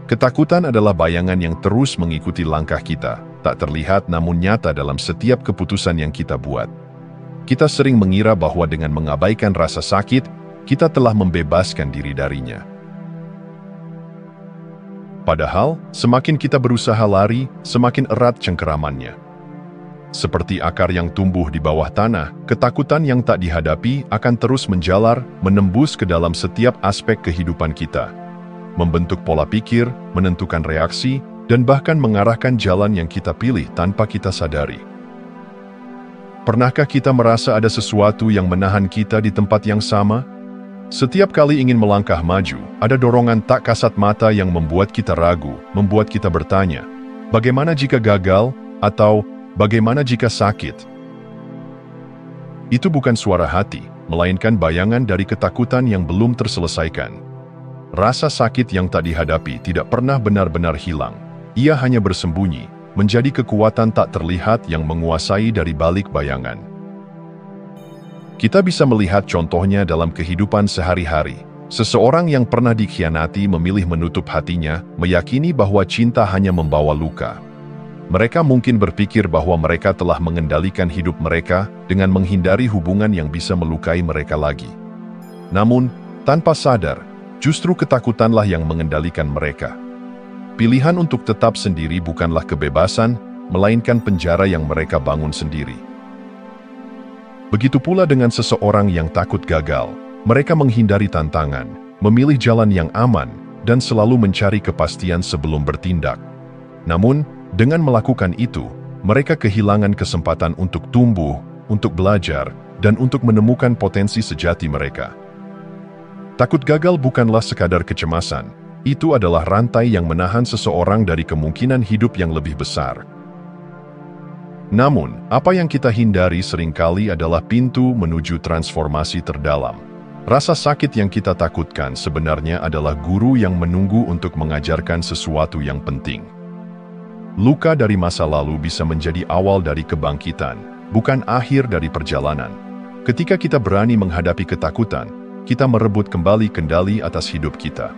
Ketakutan adalah bayangan yang terus mengikuti langkah kita, tak terlihat namun nyata dalam setiap keputusan yang kita buat. Kita sering mengira bahwa dengan mengabaikan rasa sakit, kita telah membebaskan diri darinya. Padahal, semakin kita berusaha lari, semakin erat cengkeramannya. Seperti akar yang tumbuh di bawah tanah, ketakutan yang tak dihadapi akan terus menjalar, menembus ke dalam setiap aspek kehidupan kita. Membentuk pola pikir, menentukan reaksi, dan bahkan mengarahkan jalan yang kita pilih tanpa kita sadari. Pernahkah kita merasa ada sesuatu yang menahan kita di tempat yang sama? Setiap kali ingin melangkah maju, ada dorongan tak kasat mata yang membuat kita ragu, membuat kita bertanya, bagaimana jika gagal, atau bagaimana jika sakit? Itu bukan suara hati, melainkan bayangan dari ketakutan yang belum terselesaikan. Rasa sakit yang tak dihadapi tidak pernah benar-benar hilang. Ia hanya bersembunyi, menjadi kekuatan tak terlihat yang menguasai dari balik bayangan. Kita bisa melihat contohnya dalam kehidupan sehari-hari. Seseorang yang pernah dikhianati memilih menutup hatinya, meyakini bahwa cinta hanya membawa luka. Mereka mungkin berpikir bahwa mereka telah mengendalikan hidup mereka dengan menghindari hubungan yang bisa melukai mereka lagi. Namun, tanpa sadar, justru ketakutanlah yang mengendalikan mereka. Pilihan untuk tetap sendiri bukanlah kebebasan, melainkan penjara yang mereka bangun sendiri. Begitu pula dengan seseorang yang takut gagal. Mereka menghindari tantangan, memilih jalan yang aman, dan selalu mencari kepastian sebelum bertindak. Namun, dengan melakukan itu, mereka kehilangan kesempatan untuk tumbuh, untuk belajar, dan untuk menemukan potensi sejati mereka. Takut gagal bukanlah sekadar kecemasan, itu adalah rantai yang menahan seseorang dari kemungkinan hidup yang lebih besar. Namun, apa yang kita hindari seringkali adalah pintu menuju transformasi terdalam. Rasa sakit yang kita takutkan sebenarnya adalah guru yang menunggu untuk mengajarkan sesuatu yang penting. Luka dari masa lalu bisa menjadi awal dari kebangkitan, bukan akhir dari perjalanan. Ketika kita berani menghadapi ketakutan, kita merebut kembali kendali atas hidup kita.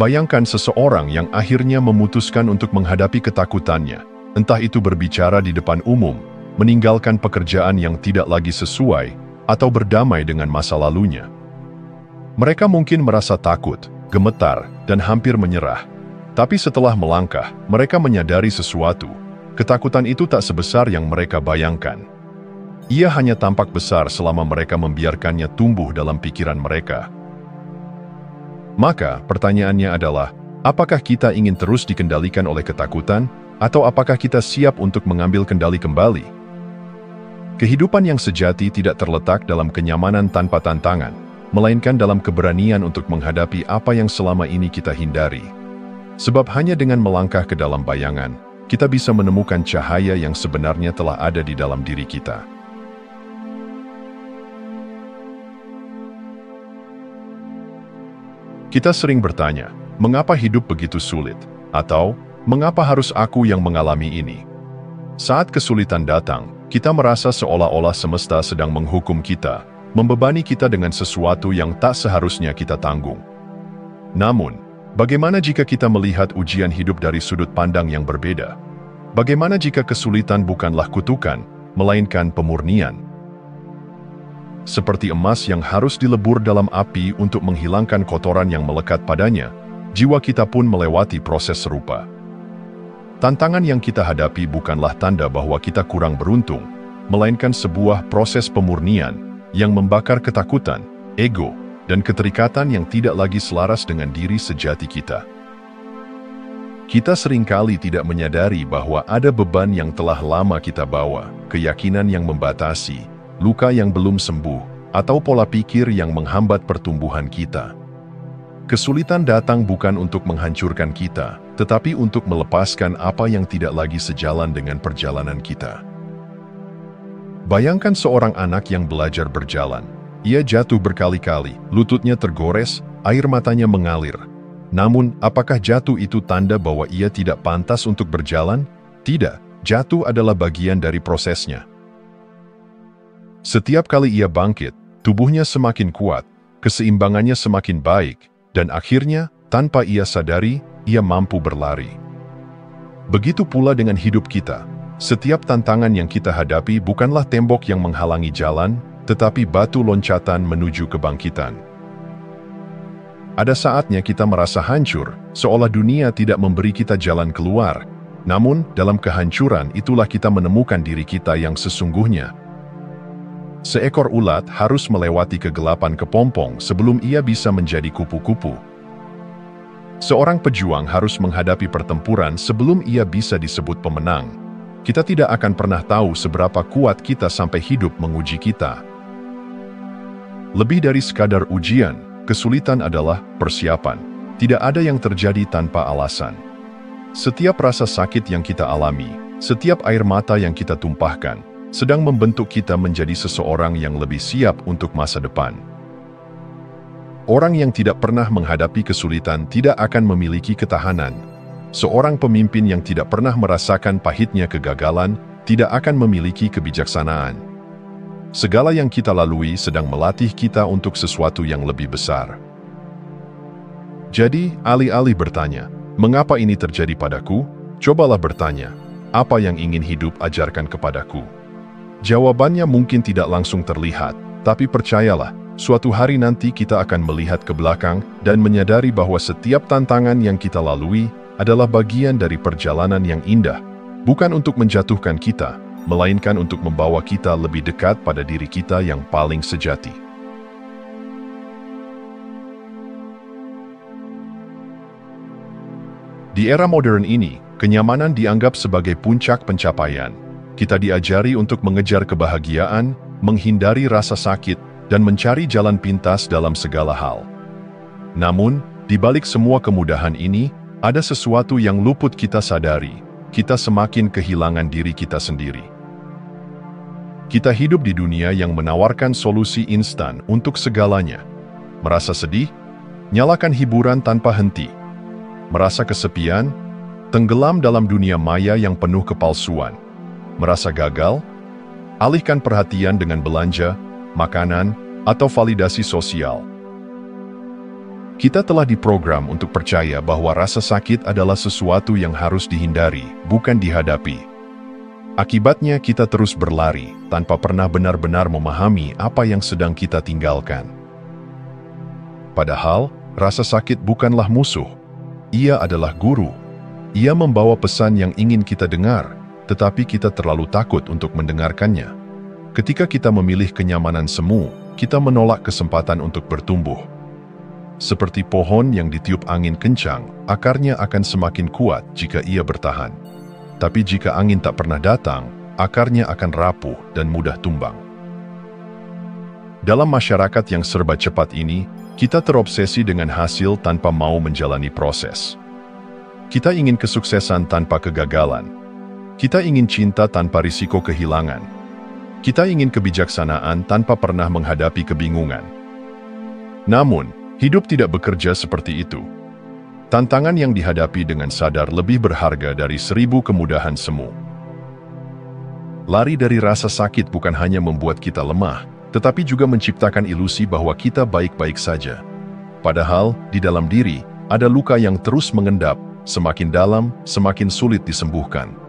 Bayangkan seseorang yang akhirnya memutuskan untuk menghadapi ketakutannya, entah itu berbicara di depan umum, meninggalkan pekerjaan yang tidak lagi sesuai, atau berdamai dengan masa lalunya. Mereka mungkin merasa takut, gemetar, dan hampir menyerah. Tapi setelah melangkah, mereka menyadari sesuatu. Ketakutan itu tak sebesar yang mereka bayangkan. Ia hanya tampak besar selama mereka membiarkannya tumbuh dalam pikiran mereka. Maka, pertanyaannya adalah, apakah kita ingin terus dikendalikan oleh ketakutan, atau apakah kita siap untuk mengambil kendali kembali? Kehidupan yang sejati tidak terletak dalam kenyamanan tanpa tantangan, melainkan dalam keberanian untuk menghadapi apa yang selama ini kita hindari. Sebab hanya dengan melangkah ke dalam bayangan, kita bisa menemukan cahaya yang sebenarnya telah ada di dalam diri kita. Kita sering bertanya, mengapa hidup begitu sulit? Atau, mengapa harus aku yang mengalami ini? Saat kesulitan datang, kita merasa seolah-olah semesta sedang menghukum kita, membebani kita dengan sesuatu yang tak seharusnya kita tanggung. Namun, bagaimana jika kita melihat ujian hidup dari sudut pandang yang berbeda? Bagaimana jika kesulitan bukanlah kutukan, melainkan pemurnian? Seperti emas yang harus dilebur dalam api untuk menghilangkan kotoran yang melekat padanya, jiwa kita pun melewati proses serupa. Tantangan yang kita hadapi bukanlah tanda bahwa kita kurang beruntung, melainkan sebuah proses pemurnian yang membakar ketakutan, ego, dan keterikatan yang tidak lagi selaras dengan diri sejati kita. Kita seringkali tidak menyadari bahwa ada beban yang telah lama kita bawa, keyakinan yang membatasi, luka yang belum sembuh, atau pola pikir yang menghambat pertumbuhan kita. Kesulitan datang bukan untuk menghancurkan kita, tetapi untuk melepaskan apa yang tidak lagi sejalan dengan perjalanan kita. Bayangkan seorang anak yang belajar berjalan. Ia jatuh berkali-kali, lututnya tergores, air matanya mengalir. Namun, apakah jatuh itu tanda bahwa ia tidak pantas untuk berjalan? Tidak, jatuh adalah bagian dari prosesnya. Setiap kali ia bangkit, tubuhnya semakin kuat, keseimbangannya semakin baik, dan akhirnya Tanpa ia sadari, ia mampu berlari. Begitu pula dengan hidup kita. Setiap tantangan yang kita hadapi bukanlah tembok yang menghalangi jalan, tetapi batu loncatan menuju kebangkitan. Ada saatnya kita merasa hancur, seolah dunia tidak memberi kita jalan keluar. Namun, dalam kehancuran itulah kita menemukan diri kita yang sesungguhnya. Seekor ulat harus melewati kegelapan kepompong sebelum ia bisa menjadi kupu-kupu. Seorang pejuang harus menghadapi pertempuran sebelum ia bisa disebut pemenang. Kita tidak akan pernah tahu seberapa kuat kita sampai hidup menguji kita. Lebih dari sekadar ujian, kesulitan adalah persiapan. Tidak ada yang terjadi tanpa alasan. Setiap rasa sakit yang kita alami, setiap air mata yang kita tumpahkan, sedang membentuk kita menjadi seseorang yang lebih siap untuk masa depan. Orang yang tidak pernah menghadapi kesulitan tidak akan memiliki ketahanan. Seorang pemimpin yang tidak pernah merasakan pahitnya kegagalan tidak akan memiliki kebijaksanaan. Segala yang kita lalui sedang melatih kita untuk sesuatu yang lebih besar. Jadi, alih-alih bertanya, "Mengapa ini terjadi padaku?" Cobalah bertanya, "Apa yang ingin hidup ajarkan kepadaku?" Jawabannya mungkin tidak langsung terlihat, tapi percayalah, suatu hari nanti kita akan melihat ke belakang dan menyadari bahwa setiap tantangan yang kita lalui adalah bagian dari perjalanan yang indah, bukan untuk menjatuhkan kita, melainkan untuk membawa kita lebih dekat pada diri kita yang paling sejati. Di era modern ini, kenyamanan dianggap sebagai puncak pencapaian. Kita diajari untuk mengejar kebahagiaan, menghindari rasa sakit, dan mencari jalan pintas dalam segala hal. Namun, di balik semua kemudahan ini, ada sesuatu yang luput kita sadari. Kita semakin kehilangan diri kita sendiri. Kita hidup di dunia yang menawarkan solusi instan untuk segalanya. Merasa sedih? Nyalakan hiburan tanpa henti. Merasa kesepian? Tenggelam dalam dunia maya yang penuh kepalsuan. Merasa gagal? Alihkan perhatian dengan belanja, makanan, atau validasi sosial. Kita telah diprogram untuk percaya bahwa rasa sakit adalah sesuatu yang harus dihindari, bukan dihadapi. Akibatnya kita terus berlari, tanpa pernah benar-benar memahami apa yang sedang kita tinggalkan. Padahal, rasa sakit bukanlah musuh. Ia adalah guru. Ia membawa pesan yang ingin kita dengar, tetapi kita terlalu takut untuk mendengarkannya. Ketika kita memilih kenyamanan semu, kita menolak kesempatan untuk bertumbuh. Seperti pohon yang ditiup angin kencang, akarnya akan semakin kuat jika ia bertahan. Tapi jika angin tak pernah datang, akarnya akan rapuh dan mudah tumbang. Dalam masyarakat yang serba cepat ini, kita terobsesi dengan hasil tanpa mau menjalani proses. Kita ingin kesuksesan tanpa kegagalan. Kita ingin cinta tanpa risiko kehilangan. Kita ingin kebijaksanaan tanpa pernah menghadapi kebingungan. Namun, hidup tidak bekerja seperti itu. Tantangan yang dihadapi dengan sadar lebih berharga dari 1000 kemudahan semu. Lari dari rasa sakit bukan hanya membuat kita lemah, tetapi juga menciptakan ilusi bahwa kita baik-baik saja. Padahal, di dalam diri, ada luka yang terus mengendap, semakin dalam, semakin sulit disembuhkan.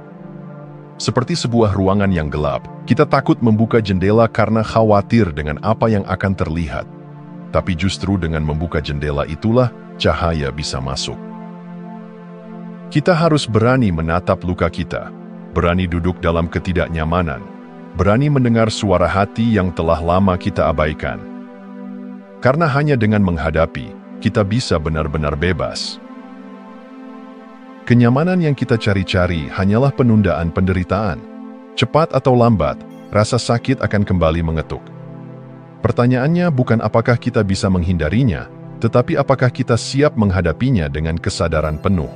Seperti sebuah ruangan yang gelap, kita takut membuka jendela karena khawatir dengan apa yang akan terlihat. Tapi justru dengan membuka jendela itulah cahaya bisa masuk. Kita harus berani menatap luka kita, berani duduk dalam ketidaknyamanan, berani mendengar suara hati yang telah lama kita abaikan. Karena hanya dengan menghadapi, kita bisa benar-benar bebas. Kenyamanan yang kita cari-cari hanyalah penundaan penderitaan. Cepat atau lambat, rasa sakit akan kembali mengetuk. Pertanyaannya bukan apakah kita bisa menghindarinya, tetapi apakah kita siap menghadapinya dengan kesadaran penuh.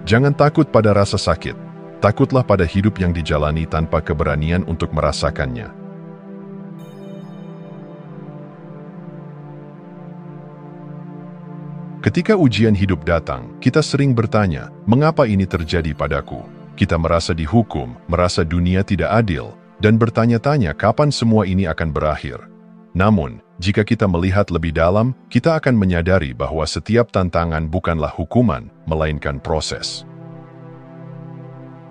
Jangan takut pada rasa sakit, takutlah pada hidup yang dijalani tanpa keberanian untuk merasakannya. Ketika ujian hidup datang, kita sering bertanya, mengapa ini terjadi padaku? Kita merasa dihukum, merasa dunia tidak adil, dan bertanya-tanya kapan semua ini akan berakhir. Namun, jika kita melihat lebih dalam, kita akan menyadari bahwa setiap tantangan bukanlah hukuman, melainkan proses.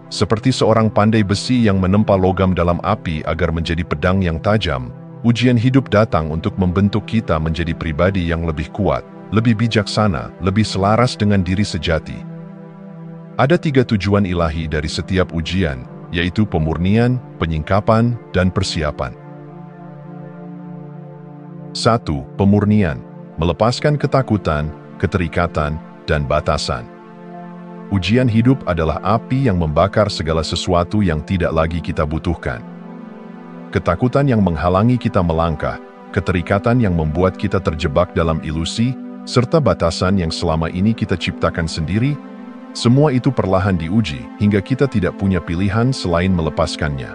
Seperti seorang pandai besi yang menempa logam dalam api agar menjadi pedang yang tajam, ujian hidup datang untuk membentuk kita menjadi pribadi yang lebih kuat, lebih bijaksana, lebih selaras dengan diri sejati. Ada 3 tujuan ilahi dari setiap ujian, yaitu pemurnian, penyingkapan, dan persiapan. 1. Pemurnian, melepaskan ketakutan, keterikatan, dan batasan. Ujian hidup adalah api yang membakar segala sesuatu yang tidak lagi kita butuhkan. Ketakutan yang menghalangi kita melangkah, keterikatan yang membuat kita terjebak dalam ilusi, serta batasan yang selama ini kita ciptakan sendiri, semua itu perlahan diuji hingga kita tidak punya pilihan selain melepaskannya.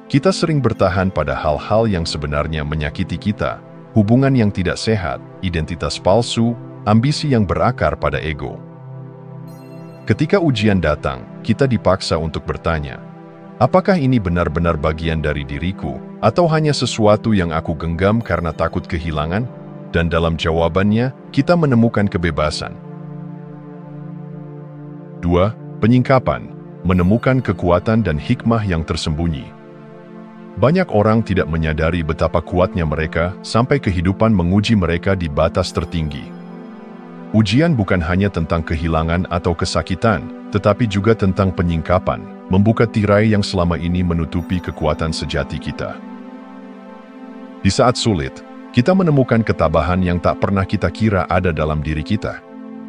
Kita sering bertahan pada hal-hal yang sebenarnya menyakiti kita, hubungan yang tidak sehat, identitas palsu, ambisi yang berakar pada ego. Ketika ujian datang, kita dipaksa untuk bertanya, apakah ini benar-benar bagian dari diriku, atau hanya sesuatu yang aku genggam karena takut kehilangan? Dan dalam jawabannya, kita menemukan kebebasan. 2. Penyingkapan, menemukan kekuatan dan hikmah yang tersembunyi. Banyak orang tidak menyadari betapa kuatnya mereka sampai kehidupan menguji mereka di batas tertinggi. Ujian bukan hanya tentang kehilangan atau kesakitan, tetapi juga tentang penyingkapan, membuka tirai yang selama ini menutupi kekuatan sejati kita. Di saat sulit, kita menemukan ketabahan yang tak pernah kita kira ada dalam diri kita.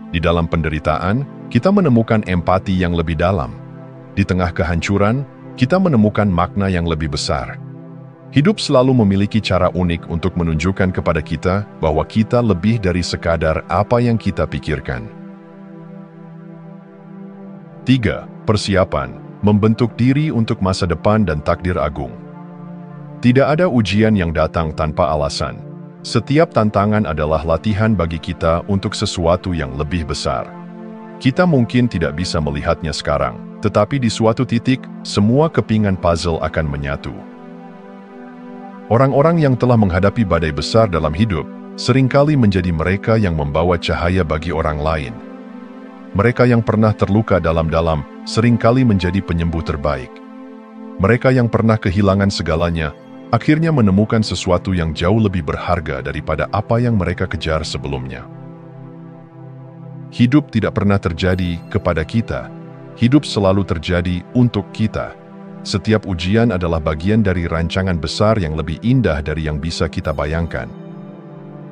Di dalam penderitaan, kita menemukan empati yang lebih dalam. Di tengah kehancuran, kita menemukan makna yang lebih besar. Hidup selalu memiliki cara unik untuk menunjukkan kepada kita bahwa kita lebih dari sekadar apa yang kita pikirkan. 3. Persiapan, membentuk diri untuk masa depan dan takdir agung. Tidak ada ujian yang datang tanpa alasan. Setiap tantangan adalah latihan bagi kita untuk sesuatu yang lebih besar. Kita mungkin tidak bisa melihatnya sekarang, tetapi di suatu titik, semua kepingan puzzle akan menyatu. Orang-orang yang telah menghadapi badai besar dalam hidup, seringkali menjadi mereka yang membawa cahaya bagi orang lain. Mereka yang pernah terluka dalam-dalam, seringkali menjadi penyembuh terbaik. Mereka yang pernah kehilangan segalanya, akhirnya menemukan sesuatu yang jauh lebih berharga daripada apa yang mereka kejar sebelumnya. Hidup tidak pernah terjadi kepada kita. Hidup selalu terjadi untuk kita. Setiap ujian adalah bagian dari rancangan besar yang lebih indah dari yang bisa kita bayangkan.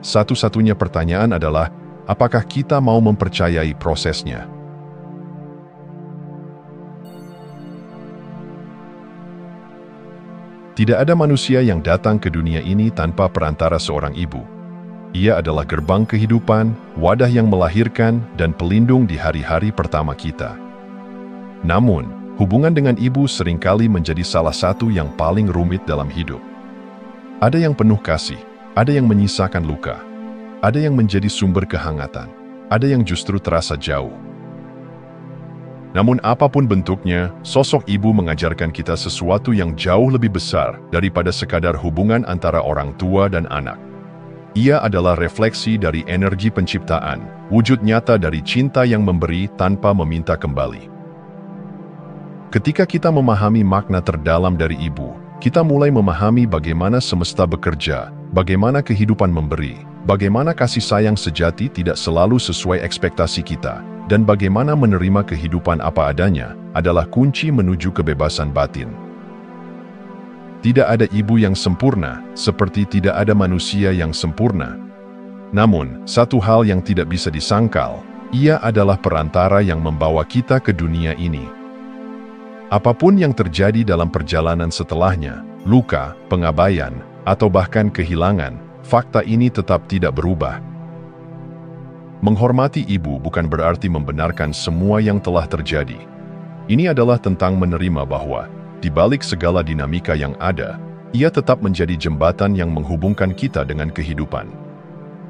Satu-satunya pertanyaan adalah, apakah kita mau mempercayai prosesnya? Tidak ada manusia yang datang ke dunia ini tanpa perantara seorang ibu. Ia adalah gerbang kehidupan, wadah yang melahirkan, dan pelindung di hari-hari pertama kita. Namun, hubungan dengan ibu seringkali menjadi salah satu yang paling rumit dalam hidup. Ada yang penuh kasih, ada yang menyisakan luka, ada yang menjadi sumber kehangatan, ada yang justru terasa jauh. Namun apapun bentuknya, sosok ibu mengajarkan kita sesuatu yang jauh lebih besar daripada sekadar hubungan antara orang tua dan anak. Ia adalah refleksi dari energi penciptaan, wujud nyata dari cinta yang memberi tanpa meminta kembali. Ketika kita memahami makna terdalam dari ibu, kita mulai memahami bagaimana semesta bekerja, bagaimana kehidupan memberi, bagaimana kasih sayang sejati tidak selalu sesuai ekspektasi kita, dan bagaimana menerima kehidupan apa adanya adalah kunci menuju kebebasan batin. Tidak ada ibu yang sempurna, seperti tidak ada manusia yang sempurna. Namun, satu hal yang tidak bisa disangkal, ia adalah perantara yang membawa kita ke dunia ini. Apapun yang terjadi dalam perjalanan setelahnya, luka, pengabaian, atau bahkan kehilangan, fakta ini tetap tidak berubah. Menghormati ibu bukan berarti membenarkan semua yang telah terjadi. Ini adalah tentang menerima bahwa, di balik segala dinamika yang ada, ia tetap menjadi jembatan yang menghubungkan kita dengan kehidupan.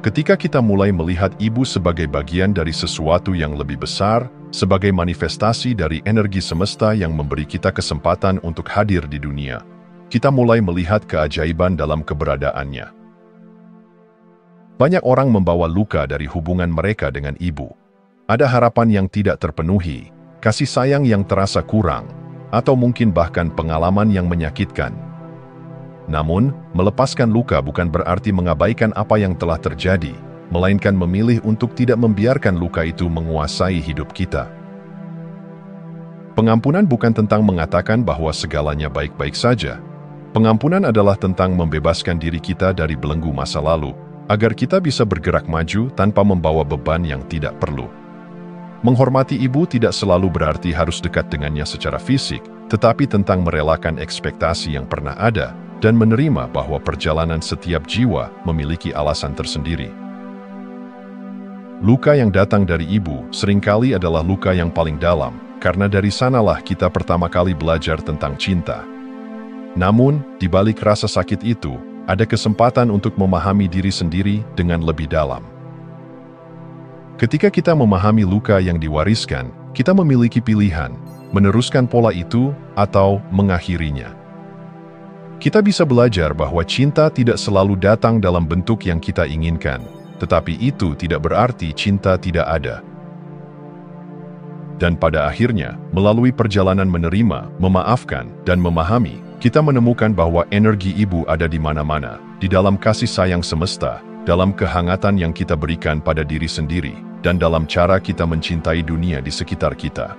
Ketika kita mulai melihat ibu sebagai bagian dari sesuatu yang lebih besar, sebagai manifestasi dari energi semesta yang memberi kita kesempatan untuk hadir di dunia, kita mulai melihat keajaiban dalam keberadaannya. Banyak orang membawa luka dari hubungan mereka dengan ibu. Ada harapan yang tidak terpenuhi, kasih sayang yang terasa kurang, atau mungkin bahkan pengalaman yang menyakitkan. Namun, melepaskan luka bukan berarti mengabaikan apa yang telah terjadi, melainkan memilih untuk tidak membiarkan luka itu menguasai hidup kita. Pengampunan bukan tentang mengatakan bahwa segalanya baik-baik saja. Pengampunan adalah tentang membebaskan diri kita dari belenggu masa lalu, agar kita bisa bergerak maju tanpa membawa beban yang tidak perlu. Menghormati ibu tidak selalu berarti harus dekat dengannya secara fisik, tetapi tentang merelakan ekspektasi yang pernah ada, dan menerima bahwa perjalanan setiap jiwa memiliki alasan tersendiri. Luka yang datang dari ibu seringkali adalah luka yang paling dalam, karena dari sanalah kita pertama kali belajar tentang cinta. Namun, di balik rasa sakit itu, ada kesempatan untuk memahami diri sendiri dengan lebih dalam. Ketika kita memahami luka yang diwariskan, kita memiliki pilihan, meneruskan pola itu atau mengakhirinya. Kita bisa belajar bahwa cinta tidak selalu datang dalam bentuk yang kita inginkan, tetapi itu tidak berarti cinta tidak ada. Dan pada akhirnya, melalui perjalanan menerima, memaafkan, dan memahami, kita menemukan bahwa energi ibu ada di mana-mana, di dalam kasih sayang semesta, dalam kehangatan yang kita berikan pada diri sendiri, dan dalam cara kita mencintai dunia di sekitar kita.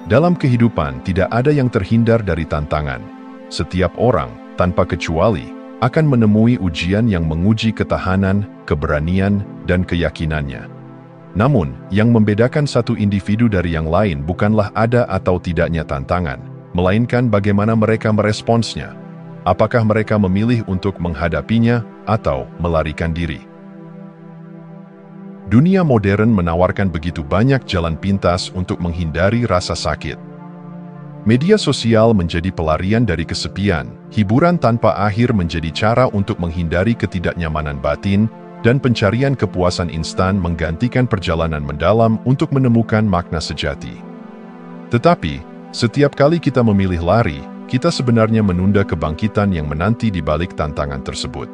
Dalam kehidupan tidak ada yang terhindar dari tantangan. Setiap orang, tanpa kecuali, akan menemui ujian yang menguji ketahanan, keberanian, dan keyakinannya. Namun, yang membedakan satu individu dari yang lain bukanlah ada atau tidaknya tantangan, melainkan bagaimana mereka meresponsnya. Apakah mereka memilih untuk menghadapinya atau melarikan diri? Dunia modern menawarkan begitu banyak jalan pintas untuk menghindari rasa sakit. Media sosial menjadi pelarian dari kesepian, hiburan tanpa akhir menjadi cara untuk menghindari ketidaknyamanan batin, dan pencarian kepuasan instan menggantikan perjalanan mendalam untuk menemukan makna sejati. Tetapi, setiap kali kita memilih lari, kita sebenarnya menunda kebangkitan yang menanti di balik tantangan tersebut.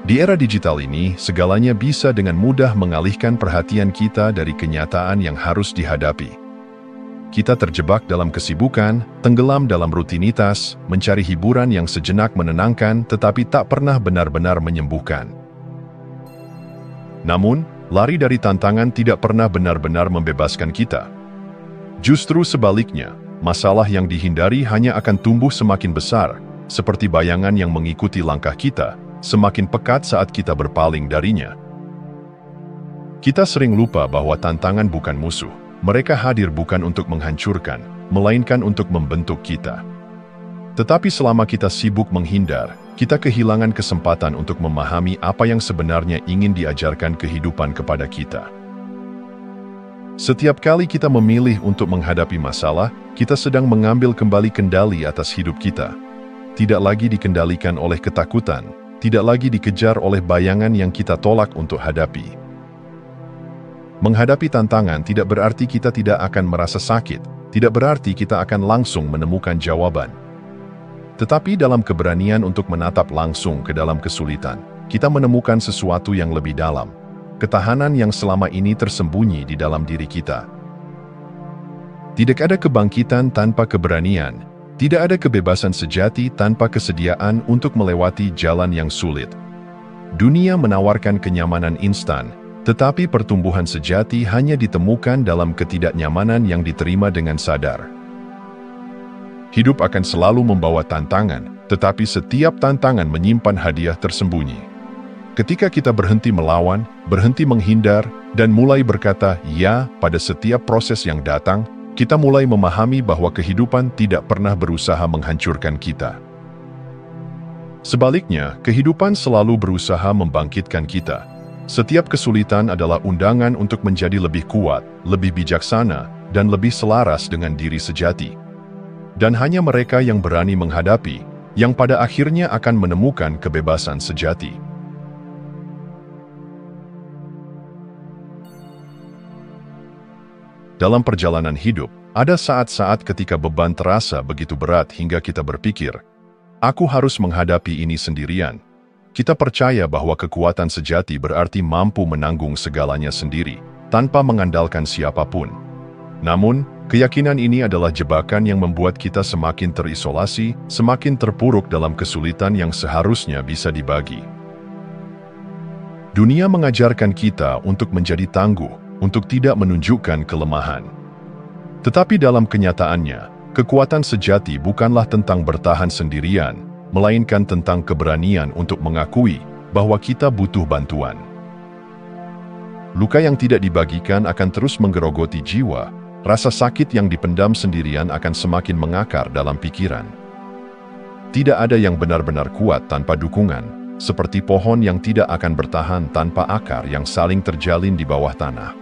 Di era digital ini, segalanya bisa dengan mudah mengalihkan perhatian kita dari kenyataan yang harus dihadapi. Kita terjebak dalam kesibukan, tenggelam dalam rutinitas, mencari hiburan yang sejenak menenangkan tetapi tak pernah benar-benar menyembuhkan. Namun, lari dari tantangan tidak pernah benar-benar membebaskan kita. Justru sebaliknya, masalah yang dihindari hanya akan tumbuh semakin besar, seperti bayangan yang mengikuti langkah kita, semakin pekat saat kita berpaling darinya. Kita sering lupa bahwa tantangan bukan musuh. Mereka hadir bukan untuk menghancurkan, melainkan untuk membentuk kita. Tetapi selama kita sibuk menghindar, kita kehilangan kesempatan untuk memahami apa yang sebenarnya ingin diajarkan kehidupan kepada kita. Setiap kali kita memilih untuk menghadapi masalah, kita sedang mengambil kembali kendali atas hidup kita. Tidak lagi dikendalikan oleh ketakutan, tidak lagi dikejar oleh bayangan yang kita tolak untuk hadapi. Menghadapi tantangan tidak berarti kita tidak akan merasa sakit, tidak berarti kita akan langsung menemukan jawaban. Tetapi dalam keberanian untuk menatap langsung ke dalam kesulitan, kita menemukan sesuatu yang lebih dalam, ketahanan yang selama ini tersembunyi di dalam diri kita. Tidak ada kebangkitan tanpa keberanian, tidak ada kebebasan sejati tanpa kesediaan untuk melewati jalan yang sulit. Dunia menawarkan kenyamanan instan, tetapi pertumbuhan sejati hanya ditemukan dalam ketidaknyamanan yang diterima dengan sadar. Hidup akan selalu membawa tantangan, tetapi setiap tantangan menyimpan hadiah tersembunyi. Ketika kita berhenti melawan, berhenti menghindar, dan mulai berkata "ya" pada setiap proses yang datang, kita mulai memahami bahwa kehidupan tidak pernah berusaha menghancurkan kita. Sebaliknya, kehidupan selalu berusaha membangkitkan kita. Setiap kesulitan adalah undangan untuk menjadi lebih kuat, lebih bijaksana, dan lebih selaras dengan diri sejati. Dan hanya mereka yang berani menghadapi, yang pada akhirnya akan menemukan kebebasan sejati. dalam perjalanan hidup, ada saat-saat ketika beban terasa begitu berat hingga kita berpikir, "Aku harus menghadapi ini sendirian." Kita percaya bahwa kekuatan sejati berarti mampu menanggung segalanya sendiri, tanpa mengandalkan siapapun. Namun, keyakinan ini adalah jebakan yang membuat kita semakin terisolasi, semakin terpuruk dalam kesulitan yang seharusnya bisa dibagi. Dunia mengajarkan kita untuk menjadi tangguh, untuk tidak menunjukkan kelemahan. Tetapi dalam kenyataannya, kekuatan sejati bukanlah tentang bertahan sendirian, melainkan tentang keberanian untuk mengakui bahwa kita butuh bantuan. Luka yang tidak dibagikan akan terus menggerogoti jiwa, rasa sakit yang dipendam sendirian akan semakin mengakar dalam pikiran. Tidak ada yang benar-benar kuat tanpa dukungan, seperti pohon yang tidak akan bertahan tanpa akar yang saling terjalin di bawah tanah.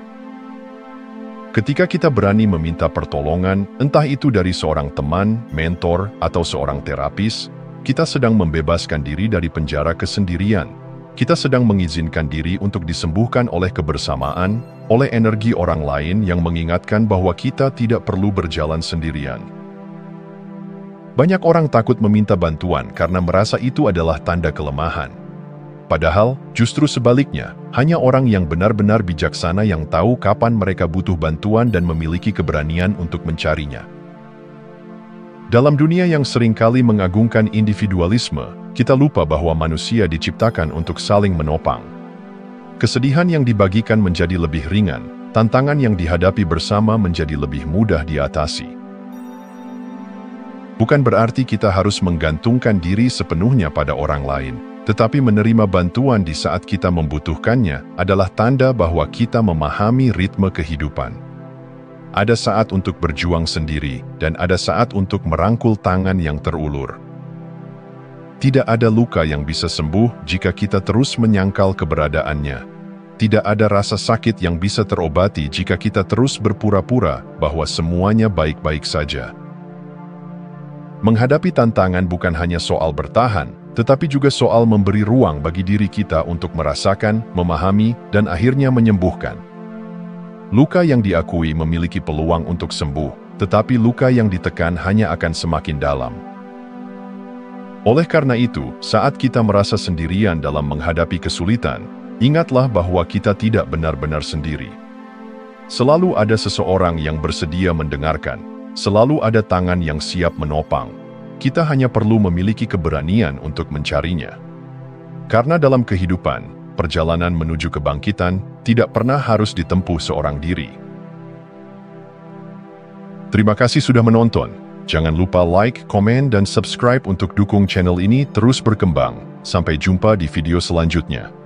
Ketika kita berani meminta pertolongan, entah itu dari seorang teman, mentor, atau seorang terapis, kita sedang membebaskan diri dari penjara kesendirian. Kita sedang mengizinkan diri untuk disembuhkan oleh kebersamaan, oleh energi orang lain yang mengingatkan bahwa kita tidak perlu berjalan sendirian. Banyak orang takut meminta bantuan karena merasa itu adalah tanda kelemahan. Padahal, justru sebaliknya, hanya orang yang benar-benar bijaksana yang tahu kapan mereka butuh bantuan dan memiliki keberanian untuk mencarinya. Dalam dunia yang seringkali mengagungkan individualisme, kita lupa bahwa manusia diciptakan untuk saling menopang. Kesedihan yang dibagikan menjadi lebih ringan, tantangan yang dihadapi bersama menjadi lebih mudah diatasi. Bukan berarti kita harus menggantungkan diri sepenuhnya pada orang lain, tetapi menerima bantuan di saat kita membutuhkannya adalah tanda bahwa kita memahami ritme kehidupan. Ada saat untuk berjuang sendiri, dan ada saat untuk merangkul tangan yang terulur. Tidak ada luka yang bisa sembuh jika kita terus menyangkal keberadaannya. Tidak ada rasa sakit yang bisa terobati jika kita terus berpura-pura bahwa semuanya baik-baik saja. Menghadapi tantangan bukan hanya soal bertahan, tetapi juga soal memberi ruang bagi diri kita untuk merasakan, memahami, dan akhirnya menyembuhkan. Luka yang diakui memiliki peluang untuk sembuh, tetapi luka yang ditekan hanya akan semakin dalam. Oleh karena itu, saat kita merasa sendirian dalam menghadapi kesulitan, ingatlah bahwa kita tidak benar-benar sendiri. Selalu ada seseorang yang bersedia mendengarkan. Selalu ada tangan yang siap menopang. Kita hanya perlu memiliki keberanian untuk mencarinya. Karena dalam kehidupan, perjalanan menuju kebangkitan tidak pernah harus ditempuh seorang diri. Terima kasih sudah menonton. Jangan lupa like, komen, dan subscribe untuk dukung channel ini terus berkembang. Sampai jumpa di video selanjutnya.